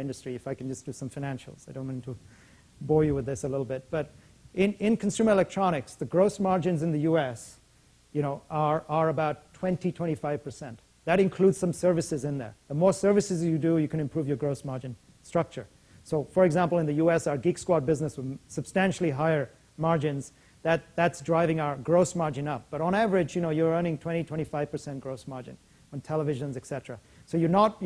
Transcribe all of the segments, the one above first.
industry, if I can just do some financials. I don't mean to bore you with this a little bit. But in consumer electronics, the gross margins in the US, are about 20–25%. That includes some services in there. The more services you do, you can improve your gross margin structure. So, for example, in the US, our Geek Squad business with substantially higher margins, that's driving our gross margin up. But on average, you're earning 20–25% gross margin on televisions, et cetera. So you're not,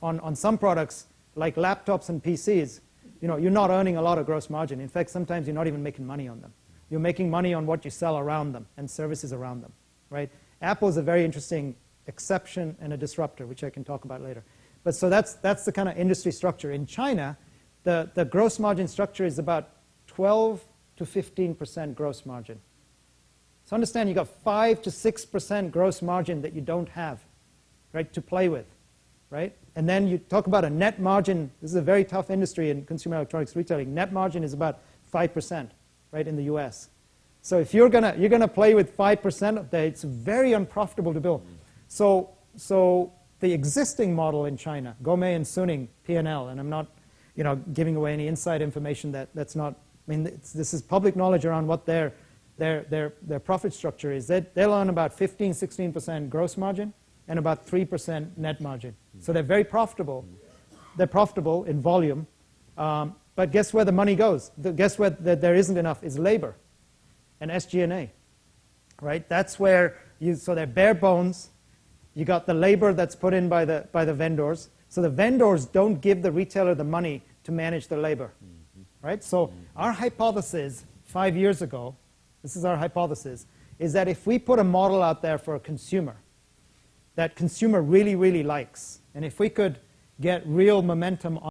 on some products like laptops and PCs, you're not earning a lot of gross margin. In fact, sometimes you're not even making money on them. You're making money on what you sell around them and services around them, right? Apple's a very interesting exception and a disruptor, which I can talk about later. But so that's the kind of industry structure. In China, the gross margin structure is about 12–15% gross margin. So understand you got 5–6% gross margin that you don't have, right, to play with, right? And then you talk about a net margin. This is a very tough industry in consumer electronics retailing. Net margin is about 5%, right, in the US. So if you're gonna play with 5% of that, it's very unprofitable to build. So the existing model in China, Gomei and Suning P&L, and I'm not, giving away any inside information that's not. I mean, this is public knowledge around what their profit structure is. They'll earn about 15–16% gross margin and about 3% net margin. So they're very profitable. They're profitable in volume, but guess where the money goes? Guess where there isn't enough is labor and SG&A, right? That's where so they're bare bones. You got the labor that's put in by the vendors. So the vendors don't give the retailer the money to manage the labor, right? So our hypothesis 5 years ago, this is our hypothesis, is that if we put a model out there for a consumer that consumer really, really likes, and if we could get real momentum on